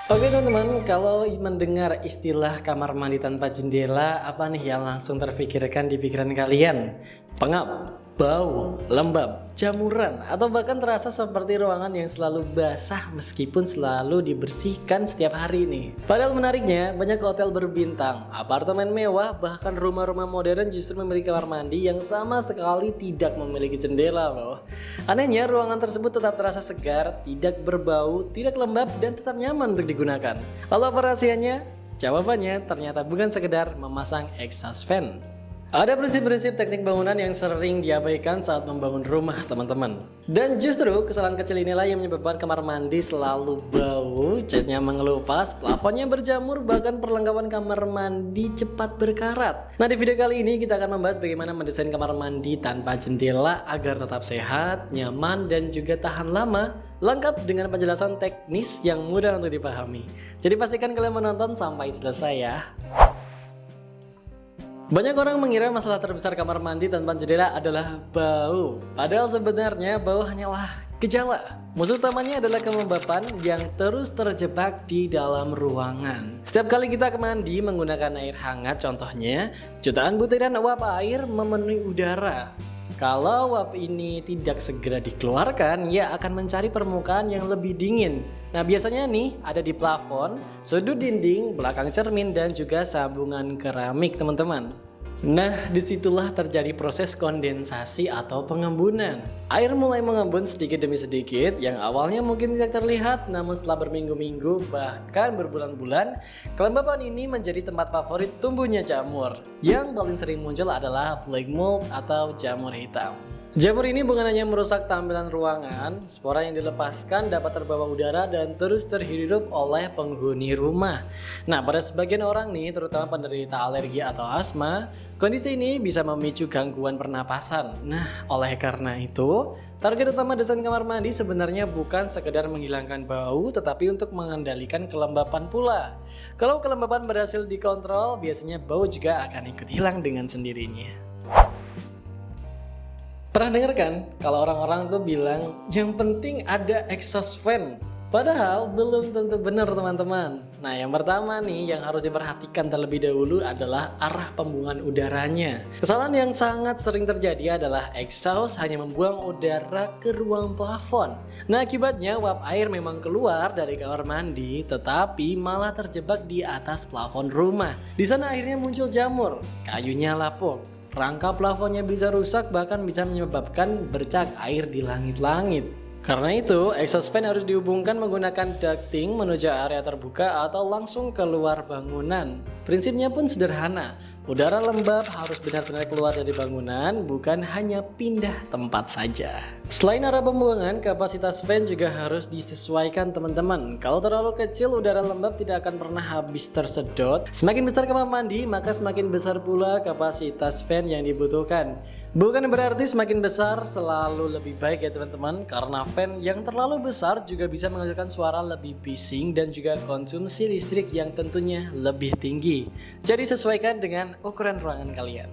Oke teman-teman, kalau mendengar istilah kamar mandi tanpa jendela, apa nih yang langsung terpikirkan di pikiran kalian? Pengap, bau, lembab, jamuran, atau bahkan terasa seperti ruangan yang selalu basah meskipun selalu dibersihkan setiap hari nih. Padahal menariknya, banyak hotel berbintang, apartemen mewah, bahkan rumah-rumah modern justru memiliki kamar mandi yang sama sekali tidak memiliki jendela loh. Anehnya, ruangan tersebut tetap terasa segar, tidak berbau, tidak lembab, dan tetap nyaman untuk digunakan. Lalu apa rahasianya? Jawabannya ternyata bukan sekedar memasang exhaust fan. Ada prinsip-prinsip teknik bangunan yang sering diabaikan saat membangun rumah teman-teman. Dan justru kesalahan kecil inilah yang menyebabkan kamar mandi selalu bau, catnya mengelupas, plafonnya berjamur, bahkan perlengkapan kamar mandi cepat berkarat. Nah, di video kali ini kita akan membahas bagaimana mendesain kamar mandi tanpa jendela agar tetap sehat, nyaman, dan juga tahan lama, lengkap dengan penjelasan teknis yang mudah untuk dipahami. Jadi pastikan kalian menonton sampai selesai ya. Banyak orang mengira masalah terbesar kamar mandi tanpa jendela adalah bau. Padahal sebenarnya bau hanyalah gejala. Musuh utamanya adalah kelembapan yang terus terjebak di dalam ruangan. Setiap kali kita ke mandi menggunakan air hangat contohnya, jutaan butiran uap air memenuhi udara. Kalau uap ini tidak segera dikeluarkan, ia akan mencari permukaan yang lebih dingin. Nah, biasanya nih ada di plafon, sudut dinding, belakang cermin, dan juga sambungan keramik teman-teman. Nah, disitulah terjadi proses kondensasi atau pengembunan. Air mulai mengembun sedikit demi sedikit, yang awalnya mungkin tidak terlihat, namun setelah berminggu-minggu bahkan berbulan-bulan, kelembapan ini menjadi tempat favorit tumbuhnya jamur. Yang paling sering muncul adalah black mold atau jamur hitam. Jamur ini bukan hanya merusak tampilan ruangan, spora yang dilepaskan dapat terbawa udara dan terus terhirup oleh penghuni rumah. Nah, pada sebagian orang nih, terutama penderita alergi atau asma, kondisi ini bisa memicu gangguan pernapasan. Nah, oleh karena itu, target utama desain kamar mandi sebenarnya bukan sekedar menghilangkan bau, tetapi untuk mengendalikan kelembapan pula. Kalau kelembapan berhasil dikontrol, biasanya bau juga akan ikut hilang dengan sendirinya. Pernah dengar kan kalau orang-orang tuh bilang yang penting ada exhaust fan? Padahal belum tentu benar teman-teman. Nah, yang pertama nih yang harus diperhatikan terlebih dahulu adalah arah pembuangan udaranya. Kesalahan yang sangat sering terjadi adalah exhaust hanya membuang udara ke ruang plafon. Nah, akibatnya uap air memang keluar dari kamar mandi tetapi malah terjebak di atas plafon rumah. Di sana akhirnya muncul jamur, kayunya lapuk. Rangka plafonnya bisa rusak, bahkan bisa menyebabkan bercak air di langit-langit. Karena itu, exhaust fan harus dihubungkan menggunakan ducting menuju area terbuka atau langsung keluar bangunan. Prinsipnya pun sederhana. Udara lembab harus benar-benar keluar dari bangunan, bukan hanya pindah tempat saja. Selain arah pembuangan, kapasitas fan juga harus disesuaikan teman-teman. Kalau terlalu kecil, udara lembab tidak akan pernah habis tersedot. Semakin besar kamar mandi, maka semakin besar pula kapasitas fan yang dibutuhkan. Bukan berarti semakin besar selalu lebih baik ya teman-teman, karena fan yang terlalu besar juga bisa menghasilkan suara lebih bising dan juga konsumsi listrik yang tentunya lebih tinggi. Jadi sesuaikan dengan ukuran ruangan kalian.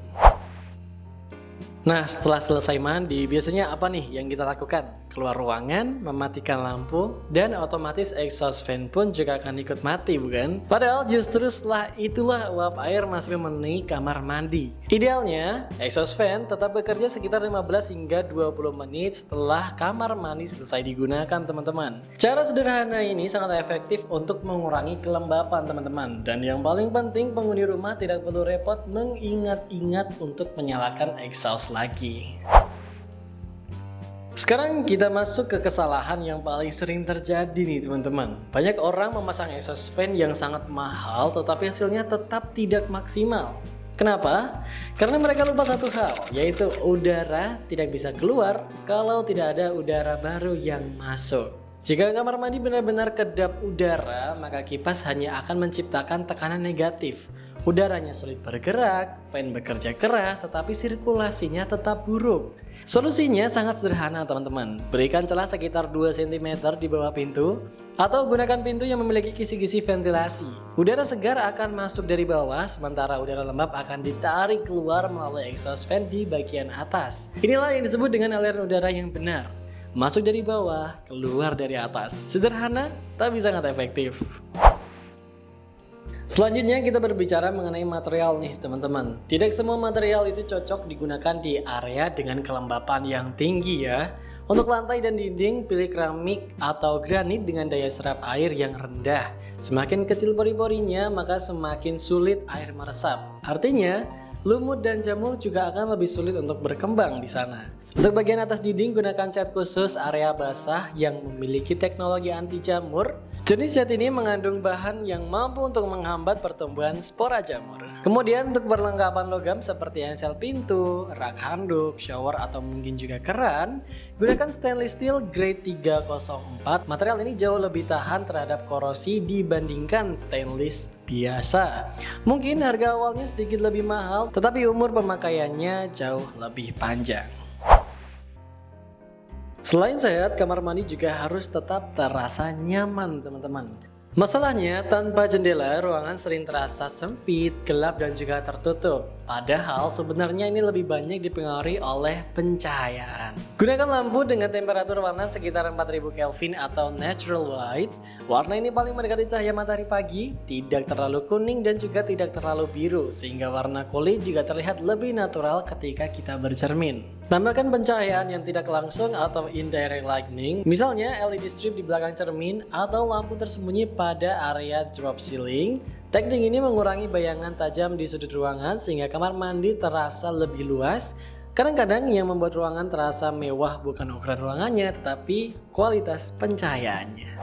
Nah, setelah selesai mandi, biasanya apa nih yang kita lakukan? Keluar ruangan, mematikan lampu, dan otomatis exhaust fan pun juga akan ikut mati, bukan? Padahal justru setelah itulah uap air masih memenuhi kamar mandi. Idealnya, exhaust fan tetap bekerja sekitar 15 hingga 20 menit setelah kamar mandi selesai digunakan, teman-teman. Cara sederhana ini sangat efektif untuk mengurangi kelembapan, teman-teman. Dan yang paling penting, penghuni rumah tidak perlu repot mengingat-ingat untuk menyalakan exhaust lagi. Sekarang kita masuk ke kesalahan yang paling sering terjadi nih teman-teman. Banyak orang memasang exhaust fan yang sangat mahal tetapi hasilnya tetap tidak maksimal. Kenapa? Karena mereka lupa satu hal, yaitu udara tidak bisa keluar kalau tidak ada udara baru yang masuk. Jika kamar mandi benar-benar kedap udara, maka kipas hanya akan menciptakan tekanan negatif. Udaranya sulit bergerak, fan bekerja keras, tetapi sirkulasinya tetap buruk. Solusinya sangat sederhana teman-teman. Berikan celah sekitar 2 cm di bawah pintu atau gunakan pintu yang memiliki kisi-kisi ventilasi. Udara segar akan masuk dari bawah, sementara udara lembab akan ditarik keluar melalui exhaust fan di bagian atas. Inilah yang disebut dengan aliran udara yang benar. Masuk dari bawah, keluar dari atas. Sederhana, tapi sangat efektif. Selanjutnya kita berbicara mengenai material nih teman-teman. Tidak semua material itu cocok digunakan di area dengan kelembapan yang tinggi ya. Untuk lantai dan dinding, pilih keramik atau granit dengan daya serap air yang rendah. Semakin kecil pori-porinya, maka semakin sulit air meresap. Artinya, lumut dan jamur juga akan lebih sulit untuk berkembang di sana. Untuk bagian atas dinding, gunakan cat khusus area basah yang memiliki teknologi anti jamur. Jenis cat ini mengandung bahan yang mampu untuk menghambat pertumbuhan spora jamur. Kemudian untuk perlengkapan logam seperti engsel pintu, rak handuk, shower atau mungkin juga keran, gunakan stainless steel grade 304. Material ini jauh lebih tahan terhadap korosi dibandingkan stainless biasa. Mungkin harga awalnya sedikit lebih mahal, tetapi umur pemakaiannya jauh lebih panjang. Selain sehat, kamar mandi juga harus tetap terasa nyaman teman-teman. Masalahnya, tanpa jendela, ruangan sering terasa sempit, gelap, dan juga tertutup. Padahal sebenarnya ini lebih banyak dipengaruhi oleh pencahayaan. Gunakan lampu dengan temperatur warna sekitar 4000 Kelvin atau natural white. Warna ini paling mendekati cahaya matahari pagi, tidak terlalu kuning dan juga tidak terlalu biru, sehingga warna kulit juga terlihat lebih natural ketika kita bercermin. Tambahkan pencahayaan yang tidak langsung atau indirect lighting, misalnya LED strip di belakang cermin atau lampu tersembunyi pada area drop ceiling. Teknik ini mengurangi bayangan tajam di sudut ruangan sehingga kamar mandi terasa lebih luas. Kadang-kadang yang membuat ruangan terasa mewah bukan ukuran ruangannya, tetapi kualitas pencahayaannya.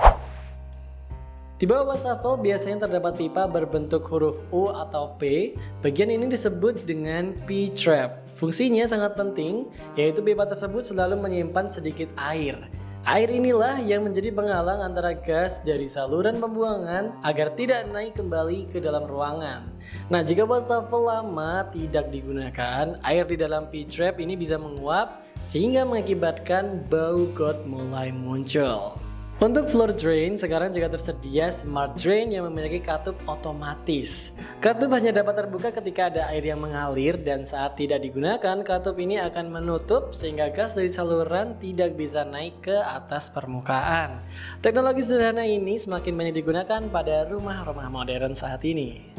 Di bawah wastafel biasanya terdapat pipa berbentuk huruf U atau P. Bagian ini disebut dengan P-trap. Fungsinya sangat penting, yaitu pipa tersebut selalu menyimpan sedikit air. Air inilah yang menjadi penghalang antara gas dari saluran pembuangan agar tidak naik kembali ke dalam ruangan. Nah, jika wastafel lama tidak digunakan, air di dalam P-trap ini bisa menguap sehingga mengakibatkan bau got mulai muncul. Untuk floor drain, sekarang juga tersedia smart drain yang memiliki katup otomatis. Katup hanya dapat terbuka ketika ada air yang mengalir dan saat tidak digunakan, katup ini akan menutup sehingga gas dari saluran tidak bisa naik ke atas permukaan. Teknologi sederhana ini semakin banyak digunakan pada rumah-rumah modern saat ini.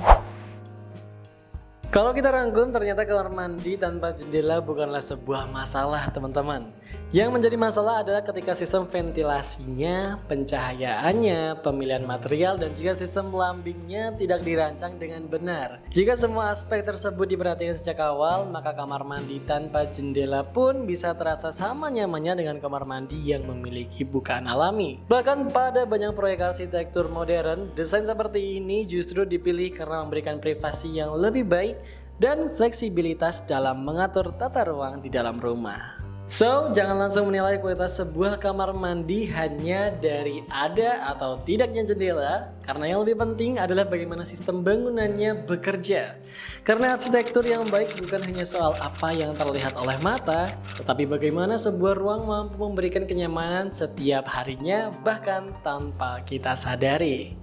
Kalau kita rangkum, ternyata kamar mandi tanpa jendela bukanlah sebuah masalah teman-teman. Yang menjadi masalah adalah ketika sistem ventilasinya, pencahayaannya, pemilihan material, dan juga sistem plumbingnya tidak dirancang dengan benar. Jika semua aspek tersebut diperhatikan sejak awal, maka kamar mandi tanpa jendela pun bisa terasa sama nyamannya dengan kamar mandi yang memiliki bukaan alami. Bahkan pada banyak proyek arsitektur modern, desain seperti ini justru dipilih karena memberikan privasi yang lebih baik dan fleksibilitas dalam mengatur tata ruang di dalam rumah. So, jangan langsung menilai kualitas sebuah kamar mandi hanya dari ada atau tidaknya jendela, karena yang lebih penting adalah bagaimana sistem bangunannya bekerja. Karena arsitektur yang baik bukan hanya soal apa yang terlihat oleh mata, tetapi bagaimana sebuah ruang mampu memberikan kenyamanan setiap harinya, bahkan tanpa kita sadari.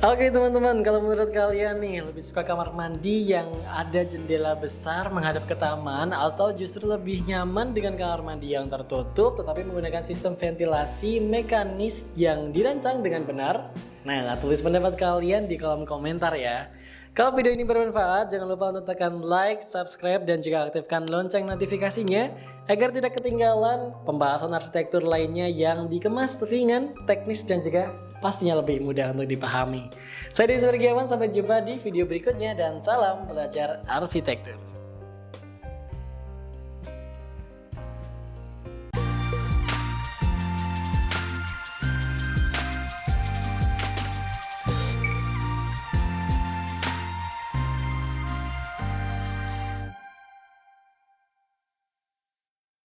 Oke teman-teman, kalau menurut kalian nih lebih suka kamar mandi yang ada jendela besar menghadap ke taman atau justru lebih nyaman dengan kamar mandi yang tertutup tetapi menggunakan sistem ventilasi mekanis yang dirancang dengan benar? Nah, tulis pendapat kalian di kolom komentar ya. Kalau video ini bermanfaat, jangan lupa untuk tekan like, subscribe, dan juga aktifkan lonceng notifikasinya agar tidak ketinggalan pembahasan arsitektur lainnya yang dikemas ringan, teknis, dan juga pastinya lebih mudah untuk dipahami. Saya Dewi Suwargiawan, sampai jumpa di video berikutnya dan salam belajar arsitektur.